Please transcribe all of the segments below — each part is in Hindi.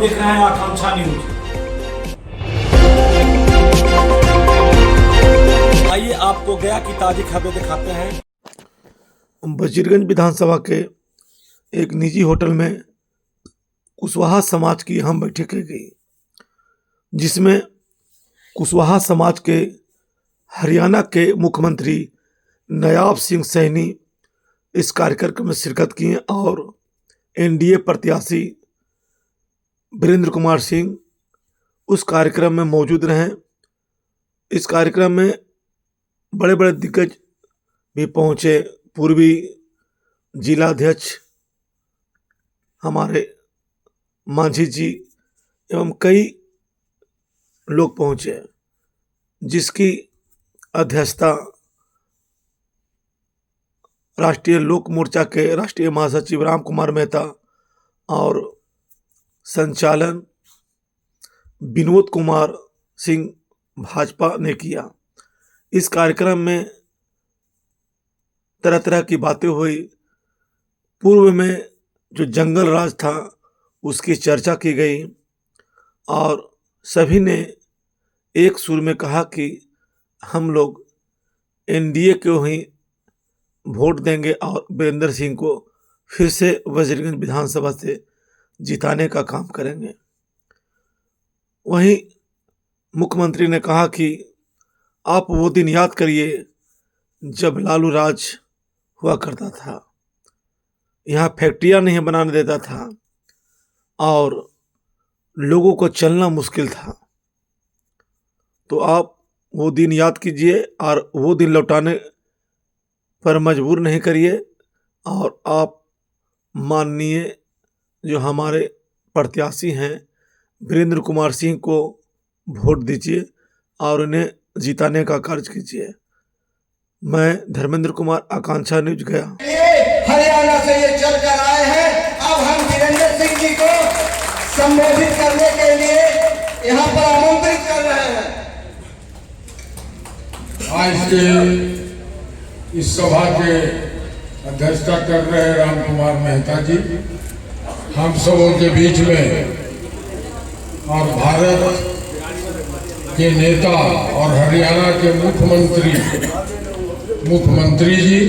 देख रहे हैं आकांक्षा न्यूज। आइए आपको गया की ताजी खबरें दिखाते हैं। वजीरगंज विधानसभा के एक निजी होटल में कुशवाहा समाज की अहम बैठक की गई, जिसमें कुशवाहा समाज के हरियाणा के मुख्यमंत्री नायब सिंह सैनी इस कार्यक्रम में शिरकत किए और एनडीए प्रत्याशी वीरेंद्र कुमार सिंह उस कार्यक्रम में मौजूद रहे। इस कार्यक्रम में बड़े बड़े दिग्गज भी पहुंचे। पूर्वी जिलाध्यक्ष हमारे मांझी जी एवं कई लोग पहुंचे, जिसकी अध्यक्षता राष्ट्रीय लोक मोर्चा के राष्ट्रीय महासचिव राम कुमार मेहता और संचालन विनोद कुमार सिंह भाजपा ने किया। इस कार्यक्रम में तरह तरह की बातें हुई। पूर्व में जो जंगल राज था उसकी चर्चा की गई और सभी ने एक सुर में कहा कि हम लोग एनडीए को ही वोट देंगे और वीरेंद्र सिंह को फिर से वजीरगंज विधानसभा से जिताने का काम करेंगे। वहीं मुख्यमंत्री ने कहा कि आप वो दिन याद करिए जब लालू राज हुआ करता था, यहाँ फैक्ट्रियाँ नहीं बनाने देता था और लोगों को चलना मुश्किल था। तो आप वो दिन याद कीजिए और वो दिन लौटाने पर मजबूर नहीं करिए और आप माननीय जो हमारे प्रत्याशी हैं वीरेंद्र कुमार सिंह को वोट दीजिए और उन्हें जिताने का कार्य कीजिए। मैं धर्मेंद्र कुमार, आकांक्षा न्यूज, गया। हरियाणा से ये चलकर आए हैं। अब हम वीरेंद्र सिंह जी को संबोधित करने के लिए यहाँ पर आमंत्रित कर रहे हैं। आज के इस सभा के अध्यक्षता कर रहे राम कुमार मेहता जी, हम सबों के बीच में और भारत के नेता और हरियाणा के मुख्यमंत्री जी,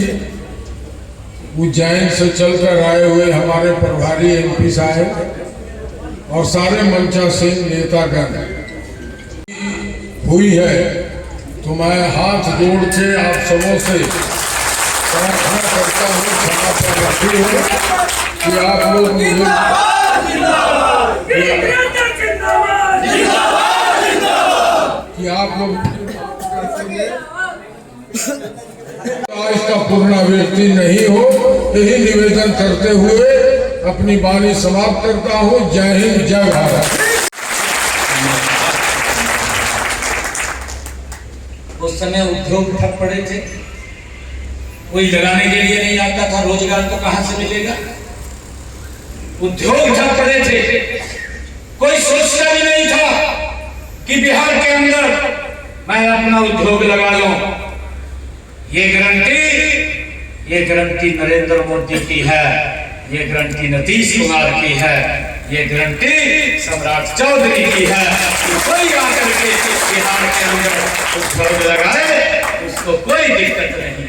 उज्जैन से चलकर आए हुए हमारे प्रभारी एमपी साहब और सारे मंचासीन नेतागण हुई है, तो मैं हाथ जोड़ के आप सबों से प्रार्थना करता हूँ, क्षमा प्रार्थी हूँ कि आप लोग इसका पुनरावृत्ति नहीं हो, यही निवेदन करते हुए अपनी वाणी समाप्त करता हूँ। जय हिंद, जय भारत। उस समय उद्योग ठप पड़े थे, कोई लगाने के लिए नहीं आता था, रोजगार तो कहां से मिलेगा। उद्योग ठप पड़े थे, कोई सोचता भी नहीं था कि बिहार के अंदर मैं अपना उद्योग लगा लूं। ये गारंटी नरेंद्र मोदी की है, ये गारंटी नीतीश कुमार की है, ये गारंटी सम्राट चौधरी की है। कोई आकर के बिहार के अंदर उद्योग लगाए, उसको कोई दिक्कत नहीं है।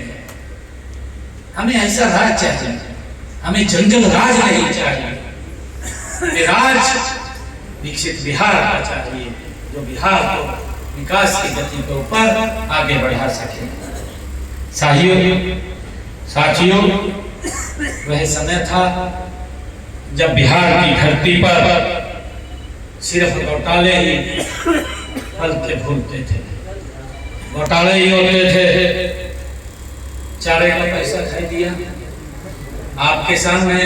हमें ऐसा राज चाहिए, हमें जंगल राज नहीं चाहिए। राज विकसित बिहार का चाहिए, जो बिहार को विकास की गति के ऊपर आगे बढ़ा सके। साथियों, वह समय था जब बिहार की धरती पर सिर्फ घोटाले ही फलते फूलते थे, घोटाले ही होते थे। चारे का पैसा खाई दिया आपके सामने।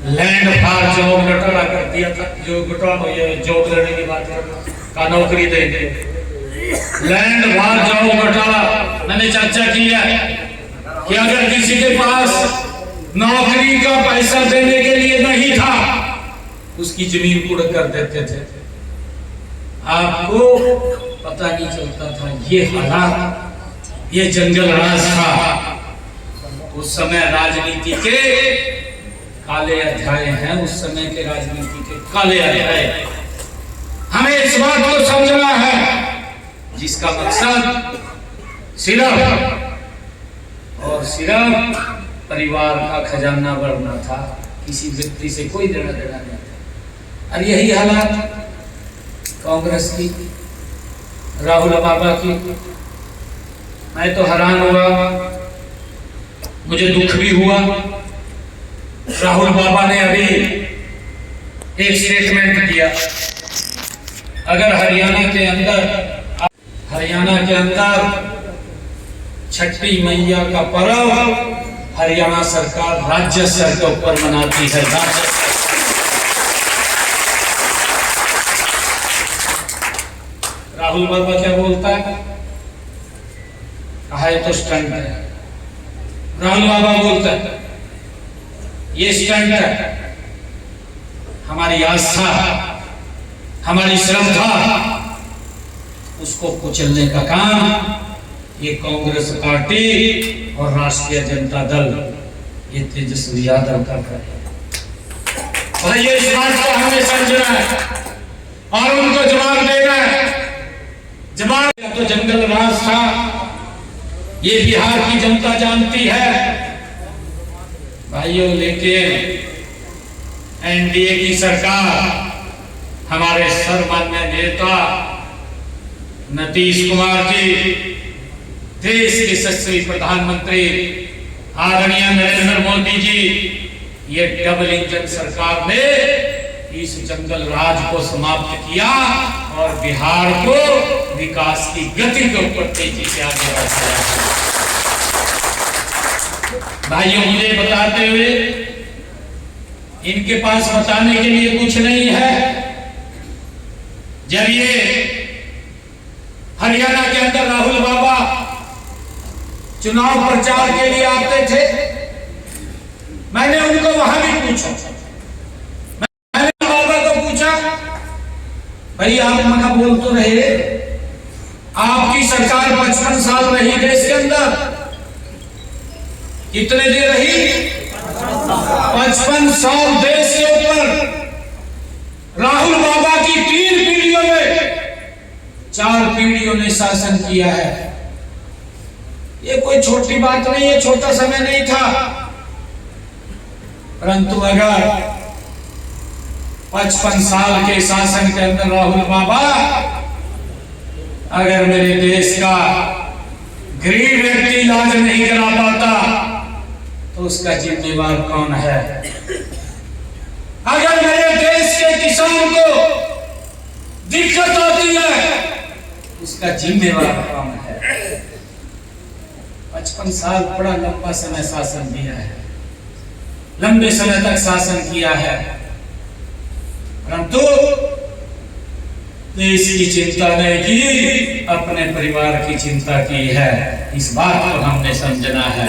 लैंड फॉर जॉब घोटाला कर दिया था, जो घोटाला जॉब लेने की बात का नौकरी देंगे। लैंड फॉर जॉब घोटाला मैंने चर्चा किया कि अगर किसी के पास नौकरी का पैसा देने के लिए नहीं था, उसकी जमीन कुड़ कर देते थे। आपको पता नहीं चलता था ये हालात, ये जंगल राज था। उस समय राजनीति के काले अध्याय हैं, उस समय के राजनीति के काले अध्याय। हमें इस बात को समझना है जिसका मकसद सिर्फ और सिर्फ परिवार का खजाना बढ़ना था, किसी व्यक्ति से कोई लेना देना नहीं था। और यही हालात कांग्रेस की, राहुल बाबा की। मैं तो हैरान हुआ, मुझे दुख भी हुआ। राहुल बाबा ने अभी एक स्टेटमेंट दिया, अगर हरियाणा के अंदर छठी मैया का पर्व हरियाणा सरकार राज्य स्तर के ऊपर मनाती है। राहुल बाबा क्या बोलता है? कहा तो स्टंट है। राहुल बाबा बोलता है ये स्टंट है। हमारी आस्था, हमारी श्रद्धा, उसको कुचलने का काम ये कांग्रेस पार्टी और राष्ट्रीय जनता दल, ये तेजस्वी यादव कर रहे हैं। और ये इस बात को हमें समझना है और उनको जवाब देना है। जवाब तो जंगल राज था, ये बिहार की जनता जानती है भाइयों। लेकिन एनडीए की सरकार, हमारे सर्वमान्य नेता नीतीश कुमार जी, देश के यशस्वी प्रधानमंत्री आदरणीय नरेंद्र मोदी जी, ये डबल इंजन सरकार ने इस जंगल राज को समाप्त किया और बिहार को विकास की गति के ऊपर तेजी से आगे बढ़ाया। भाइयों, मुझे बताते हुए इनके पास बताने के लिए कुछ नहीं है। जब ये हरियाणा के अंदर राहुल बाबा चुनाव प्रचार के लिए आते थे, मैंने उनको वहां भी पूछा, मैंने बाबा को पूछा, भाई आप मना बोल तो रहे, आपकी सरकार 55 साल रही देश के अंदर, कितने दिन रही? 55 साल देश के ऊपर राहुल बाबा की 3 पीढ़ियों में 4 पीढ़ियों ने शासन किया है। ये कोई छोटी बात नहीं है, छोटा समय नहीं था। परंतु अगर 55 साल के शासन के अंदर राहुल बाबा अगर मेरे देश का गरीब व्यक्ति इलाज नहीं करा पाता तो उसका जिम्मेवार कौन है? अगर मेरे देश के किसान को दिक्कत होती है उसका जिम्मेवार कौन है? 55 साल बड़ा लंबा समय शासन दिया है, लंबे समय तक शासन किया है, परंतु देश की चिंता नहीं की, अपने परिवार की चिंता की है। इस बात को हमने समझना है।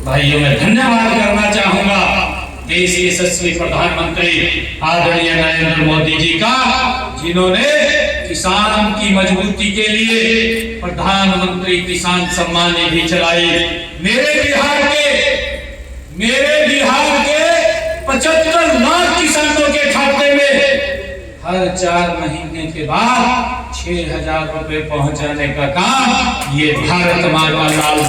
भाइयों, मैं धन्यवाद करना चाहूंगा देश के यशस्वी प्रधानमंत्री आदरणीय नरेंद्र मोदी जी का, जिन्होंने किसान की मजबूती के लिए प्रधानमंत्री किसान सम्मान निधि चलाई। मेरे बिहार के 75 लाख किसानों के खाते में हर 4 महीने के बाद 6,000 रुपए पहुंचाने का काम ये भारत मां का लाल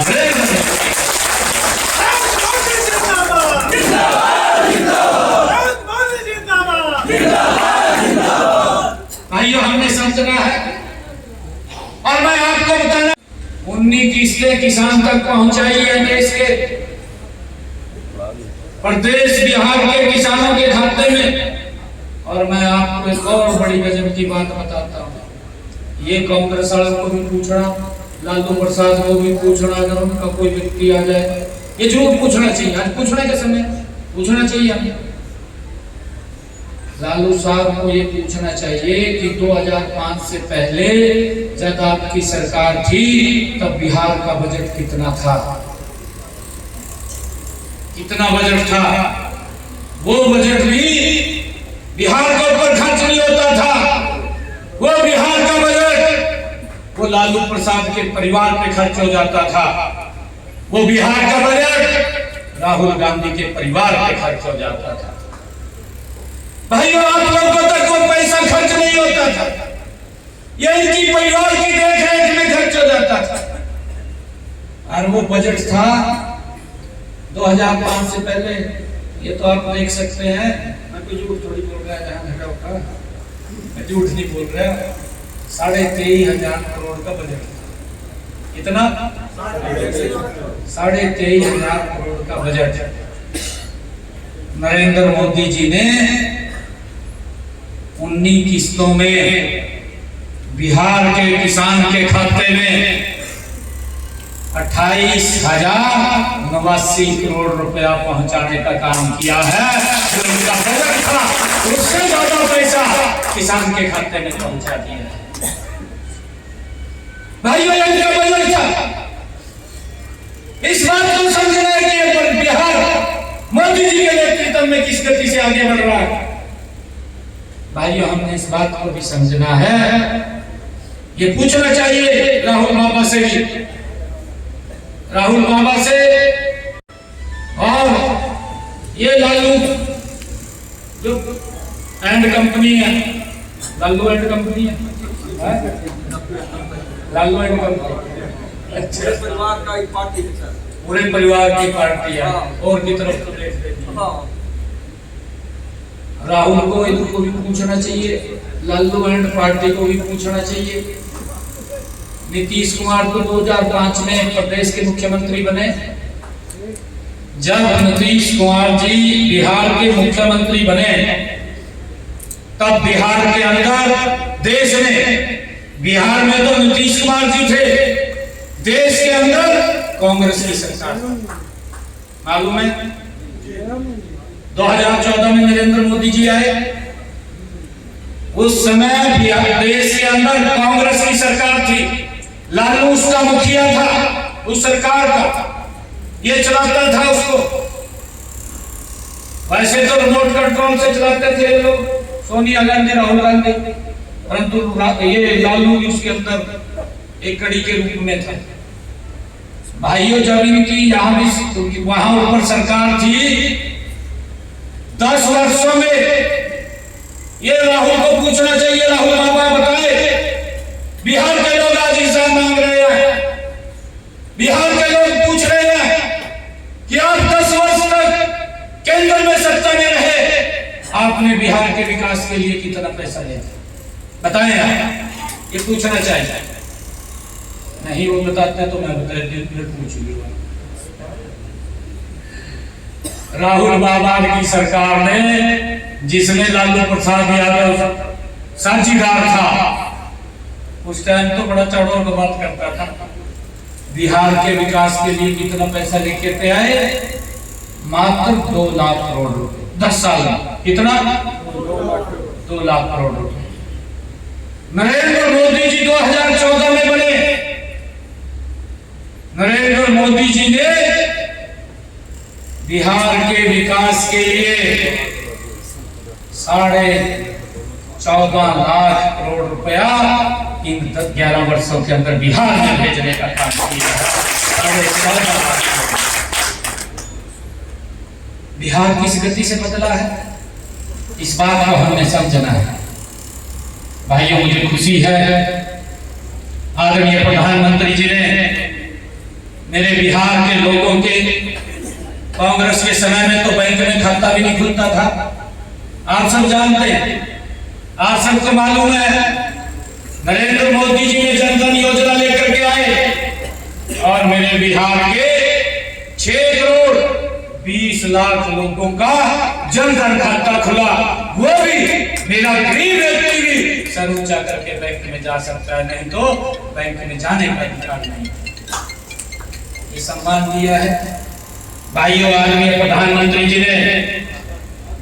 भाइयों, हमने समझना है। और मैं आपको बताना, 19 किस्तें किसान तक पहुंचाई है देश के, प्रदेश बिहार के किसानों के खाते में। और मैं आपको एक और बड़ी गजब की बात बताता हूँ, ये कांग्रेस वालों को भी पूछना, लालू प्रसाद को भी पूछना, अगर उनका कोई व्यक्ति आ जाए, ये जरूर पूछना चाहिए। आज पूछने के समय पूछना चाहिए हमें। लालू साहब को ये पूछना चाहिए कि 2005 से पहले जब आपकी सरकार थी तब बिहार का बजट कितना था, कितना बजट था? वो बजट भी बिहार के ऊपर खर्च नहीं होता था। वो बिहार का बजट वो लालू प्रसाद के परिवार पे खर्च हो जाता था। वो बिहार का बजट राहुल गांधी के परिवार पे खर्च हो जाता था। भाइयों, आप लोगों तक कोई पैसा खर्च नहीं होता था, ये इनकी परिवार की देखरेख में खर्च हो जाता था। और वो बजट था 2005 से पहले, ये तो आप देख सकते हैं, मैं कोई झूठ थोड़ी बोल रहा है, जहां घटा होगा मैं झूठ नहीं बोल रहा, 23,500 करोड़ का बजट था। कितना? 23,500 करोड़ का बजट नरेंद्र मोदी जी ने 19 किस्तों में बिहार के किसान के खाते में 28,089 करोड़ रुपया पहुंचाने का काम किया है। जो उनका बजट था उससे ज्यादा पैसा किसान के खाते में पहुंचा दिया है। भाइयों, इनका बजट था। इस बात को समझना है कि बिहार मोदी जी के नेतृत्व में किस गति से आगे बढ़ रहा है। भाइयों, हमने इस बात को भी समझना है, ये पूछना चाहिए राहुल बाबा से भी, राहुल बाबा से और ये लालू जो एंड कंपनी है, लालू एंड कंपनी है, लालू एंड कंपनी, अच्छा, परिवार का एक पार्टी है सर, पूरे परिवार की पार्टी है। और की तरफ तो देख लेते, राहुल को इनको को भी पूछना चाहिए, लालू एंड पार्टी को भी पूछना चाहिए। नीतीश कुमार तो 2005 में प्रदेश के मुख्यमंत्री बने। जब नीतीश कुमार जी बिहार के मुख्यमंत्री बने तब बिहार के अंदर, देश में, बिहार में तो नीतीश कुमार जी थे, देश के अंदर कांग्रेस की सरकार मालूम है। 2014 में नरेंद्र मोदी जी आए, उस समय देश के अंदर कांग्रेस की सरकार थी, लालू उसका मुखिया था, उस सरकार का, ये चलाता था उसको। वैसे तो रिमोट कंट्रोल से चलाते थे लोग, सोनिया गांधी, राहुल गांधी, परंतु ये लालू उसके अंदर एक कड़ी के रूप में था। भाइयों, जब इनकी यहाँ भी वहां ऊपर सरकार थी, 10 वर्षों में ये राहुल को पूछना चाहिए, राहुल बाबा बताए, बिहार के लोग आज हिसाब मांग रहे हैं, बिहार के लोग पूछ रहे हैं कि आप 10 वर्ष तक केंद्र में सत्ता में रहे, आपने बिहार के विकास के लिए कितना पैसा दिया, बताएं आप, ये पूछना चाहिए। नहीं वो बताते तो मैं बता पूछूंगा। राहुल बाबा की सरकार ने, जिसमें लालू प्रसाद यादव साझीदार था, उस टाइम तो बड़ा चढ़ों का बात करता था, बिहार के विकास के लिए कितना पैसा लेके के आए, मात्र 2 लाख करोड़ रुपए 10 साल में। कितना? 2 लाख करोड़ रुपए। नरेंद्र मोदी जी 2014 में बने, नरेंद्र मोदी जी ने बिहार के विकास के लिए 14.5 लाख करोड़ रुपया इन 11 वर्षों के अंदर बिहार में भेजने का काम किया है। बिहार किस गति से बदला है, इस बात को हमने समझना है। भाइयों, मुझे खुशी है आदरणीय प्रधानमंत्री जी ने मेरे बिहार के लोगों के, कांग्रेस के समय में तो बैंक में खाता भी नहीं खुलता था, आप सब जानते हैं, आप सबको मालूम है। नरेंद्र मोदी जी ने जन धन योजना लेकर के आए और मेरे बिहार के 6 करोड़ 20 लाख लोगों का जन धन खाता खुला, वो भी मेरा गरीब व्यक्ति भी सर ऊंचा करके बैंक में जा सकता है, नहीं तो बैंक में जाने का अधिकार नहीं। ये सम्मान दिया है। भाइयों, आदरणीय प्रधानमंत्री जी ने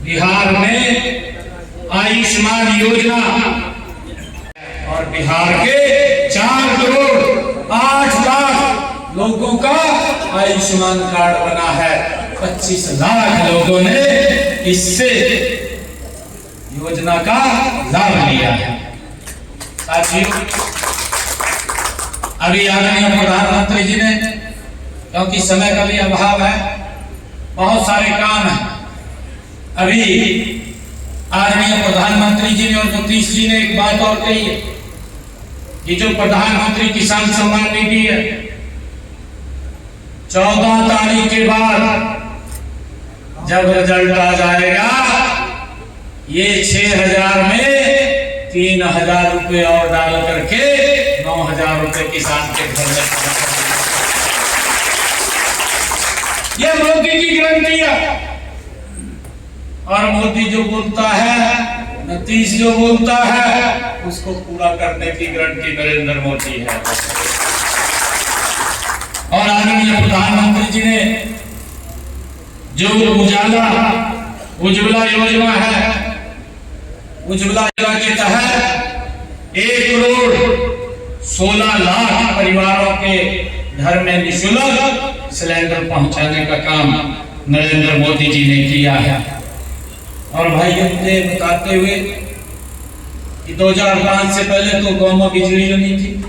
बिहार में आयुष्मान योजना और बिहार के 4 करोड़ 8 लाख लोगों का आयुष्मान कार्ड बना है। 25 लाख लोगों ने इससे योजना का लाभ लिया है। साथियों, अभी आदरणीय प्रधानमंत्री जी ने, क्योंकि समय का भी अभाव है, बहुत सारे काम हैं। अभी आदरणीय प्रधानमंत्री जी ने और नीतीश जी ने एक बात और कही है कि जो प्रधानमंत्री किसान सम्मान निधि है 14 तारीख के बाद जब रिजल्ट आ जाएगा ये 6,000 में 3,000 रुपए और डाल करके 9,000 रुपए किसान के घर में, ये मोदी की गारंटी है। और मोदी जो बोलता है, नीतीश जो बोलता है, उसको पूरा करने की गारंटी नरेंद्र मोदी है। और आदरणीय प्रधानमंत्री जी ने जो उज्ज्वला योजना है, उज्ज्वला योजना के तहत 1,16,00,000 परिवारों के घर में निःशुल्क सिलेंडर पहुंचाने का काम नरेंद्र मोदी जी ने किया है। और भाई मुझे बताते हुए कि 2005 से पहले तो गांव में बिजली नहीं थी,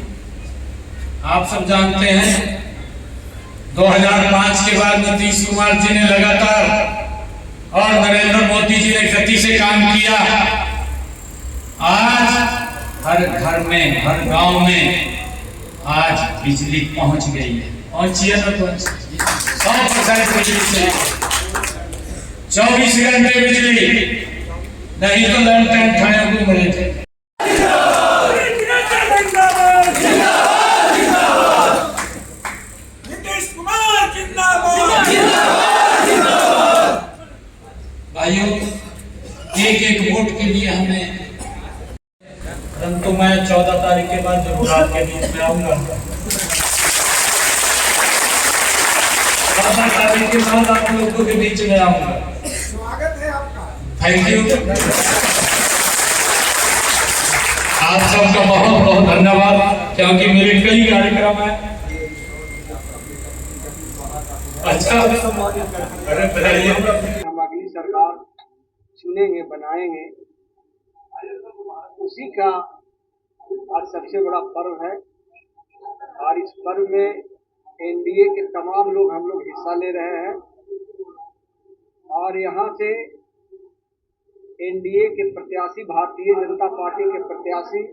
आप सब जानते हैं। 2005 के बाद नीतीश कुमार जी ने लगातार और नरेंद्र मोदी जी ने गति से काम किया। आज हर घर में, हर गांव में आज बिजली पहुंच गई है। पहुंची है ना? 100% बिजली से 24 घंटे बिजली, नहीं तो लैंडलाइन खाने को मरे थे। भाइयों, एक वोट के लिए हमें, परंतु मैं 14 तारीख के बाद जरूर आपके बीच में आऊंगा। 14 तारीख के बाद आप लोगों के बीच में आऊंगा। स्वागत है आपका। Thank you. आप सबका बहुत बहुत धन्यवाद, क्योंकि मेरे कई कार्यक्रम है। अच्छा, अरे बताइए। हम अगली सरकार चुनेंगे, बनाएंगे, उसी का आज सबसे बड़ा पर्व है। और इस पर्व में एनडीए के तमाम लोग, हम लोग हिस्सा ले रहे हैं। और यहाँ से एनडीए के प्रत्याशी, भारतीय जनता पार्टी के प्रत्याशी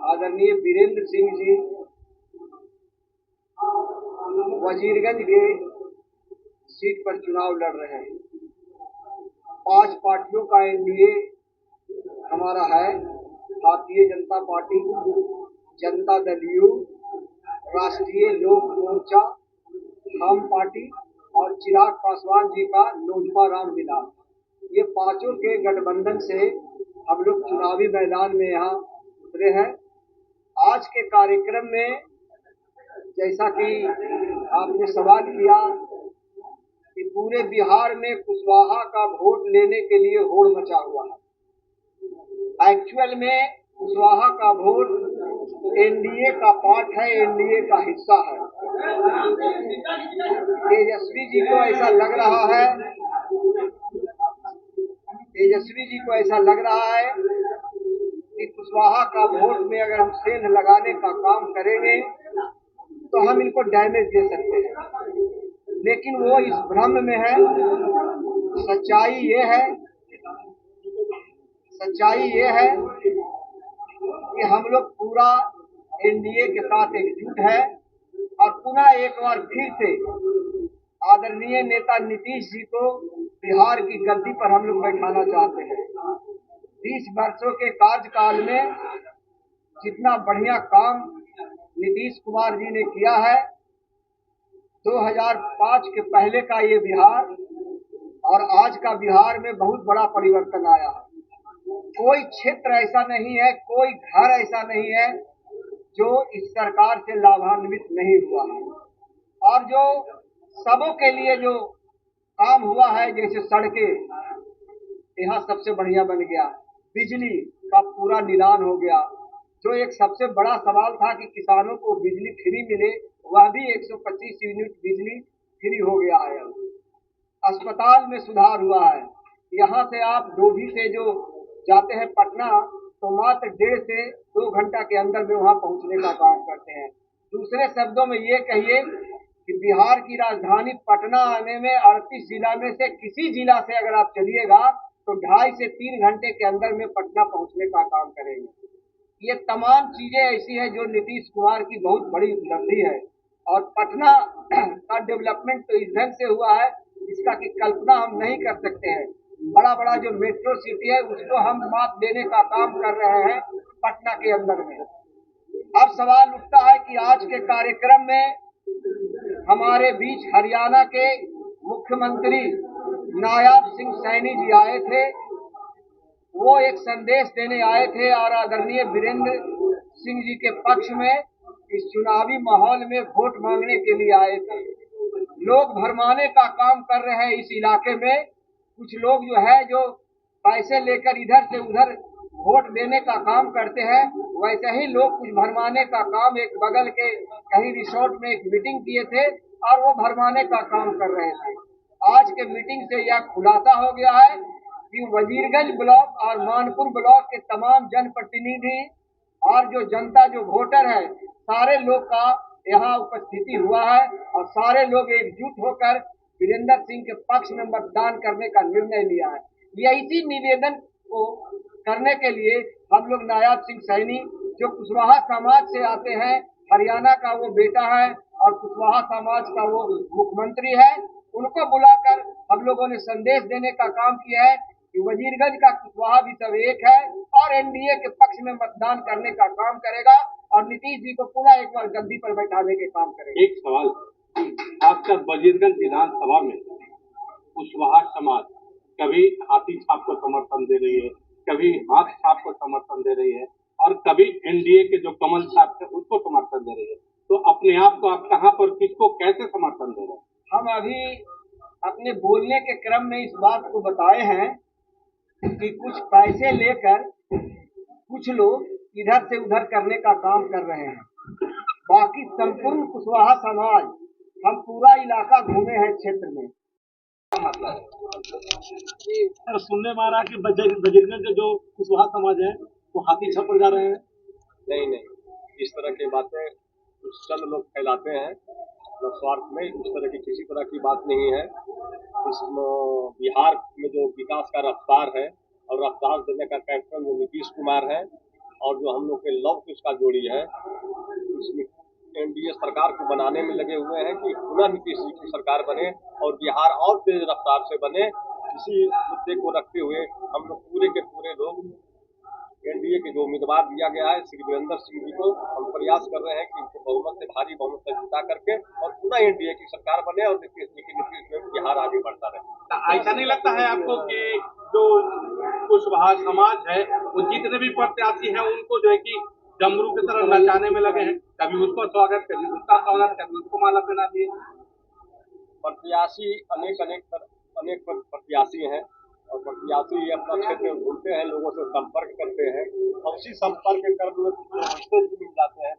आदरणीय वीरेंद्र सिंह जी वजीरगंज के सीट पर चुनाव लड़ रहे हैं। 5 पार्टियों का एनडीए हमारा है, भारतीय जनता पार्टी, जनता दल यू, राष्ट्रीय लोक मोर्चा, हम पार्टी और चिराग पासवान जी का लोजपा राम विलास। ये पांचों के गठबंधन से हम लोग चुनावी मैदान में यहाँ उतरे हैं। आज के कार्यक्रम में जैसा कि आपने सवाल किया कि पूरे बिहार में कुशवाहा का वोट लेने के लिए होड़ मचा हुआ है। एक्चुअल में कुशवाहा का वोट एनडीए का पार्ट है, एनडीए का हिस्सा है। तेजस्वी जी को ऐसा लग रहा है, तेजस्वी जी को ऐसा लग रहा है कि कुशवाहा का वोट में अगर हम सेंध लगाने का काम करेंगे तो हम इनको डैमेज दे सकते हैं, लेकिन वो इस भ्रम में है। सच्चाई ये है कि हम लोग पूरा एनडीए के साथ एकजुट है और पुनः एक बार फिर से आदरणीय नेता नीतीश जी को बिहार की गद्दी पर हम लोग बैठाना चाहते हैं। 20 वर्षों के कार्यकाल में जितना बढ़िया काम नीतीश कुमार जी ने किया है, 2005 के पहले का ये बिहार और आज का बिहार में बहुत बड़ा परिवर्तन आया है। कोई क्षेत्र ऐसा नहीं है, कोई घर ऐसा नहीं है जो इस सरकार से लाभान्वित नहीं हुआ है। और जो सबों के लिए जो काम हुआ है, जैसे सड़कें यहाँ सबसे बढ़िया बन गया, बिजली का पूरा निदान हो गया। जो एक सबसे बड़ा सवाल था कि किसानों को बिजली फ्री मिले, वह भी 125 यूनिट बिजली फ्री हो गया है। अस्पताल में सुधार हुआ है। यहाँ से आप डोभी से जो जाते हैं पटना, तो मात्र 1.5 से 2 घंटा के अंदर में वहाँ पहुँचने का काम करते हैं। दूसरे शब्दों में ये कहिए कि बिहार की राजधानी पटना आने में 38 जिला में से किसी जिला से अगर आप चलिएगा तो 2.5 से 3 घंटे के अंदर में पटना पहुंचने का काम करेंगे। ये तमाम चीजें ऐसी हैं जो नीतीश कुमार की बहुत बड़ी उपलब्धि है और पटना का डेवलपमेंट तो इस ढंग से हुआ है जिसका कि कल्पना हम नहीं कर सकते हैं। बड़ा बड़ा जो मेट्रो सिटी है उसको हम मात देने का काम कर रहे हैं पटना के अंदर में। अब सवाल उठता है कि आज के कार्यक्रम में हमारे बीच हरियाणा के मुख्यमंत्री नायब सिंह सैनी जी आए थे। वो एक संदेश देने आए थे और आदरणीय वीरेंद्र सिंह जी के पक्ष में इस चुनावी माहौल में वोट मांगने के लिए आए थे। लोग भरमाने का काम कर रहे हैं इस इलाके में। कुछ लोग जो है जो पैसे लेकर इधर से उधर वोट देने का काम करते हैं, वैसे ही लोग कुछ भरमाने का काम एक बगल के कहीं रिसोर्ट में एक मीटिंग किए थे और वो भरमाने का काम कर रहे थे। आज के मीटिंग से यह खुलासा हो गया है कि वजीरगंज ब्लॉक और मानपुर ब्लॉक के तमाम जनप्रतिनिधि और जो जनता जो वोटर है सारे लोग का यहाँ उपस्थिति हुआ है और सारे लोग एकजुट होकर वीरेंद्र सिंह के पक्ष में मतदान करने का निर्णय लिया है। यह इसी निवेदन को करने के लिए हम लोग नायब सिंह सैनी जो कुशवाहा समाज से आते हैं, हरियाणा का वो बेटा है और कुशवाहा समाज का वो मुख्यमंत्री है, उनको बुलाकर हम लोगों ने संदेश देने का काम किया है कि वजीरगंज का कुशवाहा भी सब एक है और एनडीए के पक्ष में मतदान करने का काम करेगा और नीतीश जी को पुनः एक बार गद्दी पर बैठाने के काम करेगा। एक सवाल, खासकर वजीरगंज विधानसभा में कुशवाहा समाज कभी हाथी छाप को समर्थन दे रही है, कभी हाथ छाप को समर्थन दे रही है और कभी एनडीए के जो कमल छाप है उसको समर्थन दे रही है। तो अपने आप को आप कहाँ पर किसको कैसे समर्थन दे रहे हैं? हम अभी अपने बोलने के क्रम में इस बात को बताए हैं कि कुछ पैसे लेकर कुछ लोग इधर से उधर करने का काम कर रहे हैं। बाकी संपूर्ण कुशवाहा समाज, हम पूरा इलाका घूमे हैं क्षेत्र में। सर सुनने में आ रहा है कि वजीरगंज के जो कुशवाहा समाज है वो हाथी छाप पर जा रहे हैं। नहीं, इस तरह की बातें कुछ चंद लोग फैलाते हैं स्वार्थ में। इस तरह की किसी तरह की बात नहीं है। इस बिहार में जो विकास का रफ्तार है और रफ्तार देने का कैप्टन जो नीतीश कुमार है और जो हम लोग के लव कुश का जोड़ी है, इसमें एनडीए सरकार को बनाने में लगे हुए हैं कि पुनः नीतीश जी की सरकार बने और बिहार और तेज रफ्तार से बने। इसी मुद्दे को रखते हुए हम लोग पूरे के पूरे लोग एनडीए के जो उम्मीदवार दिया गया है श्री वीरेंद्र सिंह जी को, हम प्रयास कर रहे हैं कि इनको बहुमत से भारी बहुमत से जिता करके और पुनः एनडीए की सरकार बने और नीतीश जी के नेतृत्व में बिहार आगे बढ़ता रहे। ऐसा नहीं लगता है आपको कि जो कुशवाहा समाज है वो जितने भी प्रत्याशी हैं उनको जो है कि डमरू की तरह नचाने में लगे हैं? कभी उसको स्वागत करिए, उसका स्वागत करिए, उसको माला पहना दिए। प्रत्याशी अनेक प्रत्याशी हैं और प्रत्याशी अपना क्षेत्र में घूमते हैं, लोगों से संपर्क करते हैं और उसी संपर्क के क्रम में रिश्ते भी मिल जाते हैं,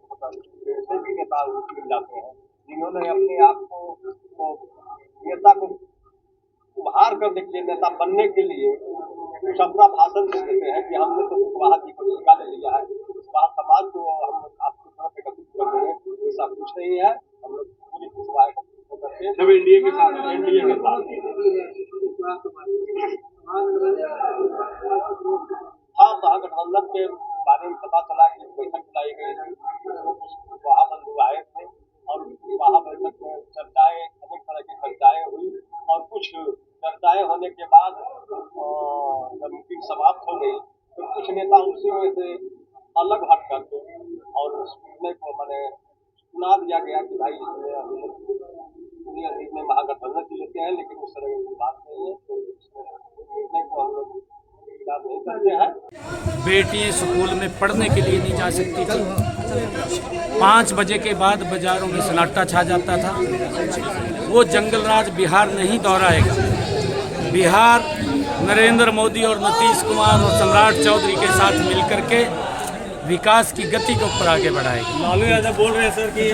ऐसे भी नेता मिल जाते हैं जिन्होंने अपने आप को नेता को उभार कर देखिए नेता बनने के लिए कुछ अपना भाषण दे देते हैं कि हमने तो कुशवाहा जी को निकाल लिया है, कुशवाहा समाज को हम आपकी तरफ एकत्रित कर देंगे। ऐसा कुछ नहीं है। हम लोग पूरी कुशवाहा को करके सब एनडीए के साथ हाँ, महागठबंधन के बारे में पता चला कि बैठक बुलाई गई थी, कुशवाहा बंधु आए थे और कुशवाहा बैठक में चर्चाएं, अनेक तरह की चर्चाएं हुई और कुछ चर्चाएं होने के बाद जब मीटिंग समाप्त हो गई तो कुछ नेता उसी में से अलग हट करके और उस निर्णय को मैंने सुना दिया गया कि भाई इसमें महागठबंधन की लेते हैं, लेकिन उस तरह की बात नहीं है। तो निर्णय को हम लोग नहीं करते हैं। बेटियां स्कूल में पढ़ने के लिए नहीं जा सकती थी। 5 बजे के बाद बाजारों में सन्नाटा छा जाता था। वो जंगल राज बिहार नहीं दोहराएगा। बिहार नरेंद्र मोदी और नीतीश कुमार और सम्राट चौधरी के साथ मिलकर के विकास की गति को ऊपर आगे बढ़ाएगा। लालू यादव बोल रहे हैं सर कि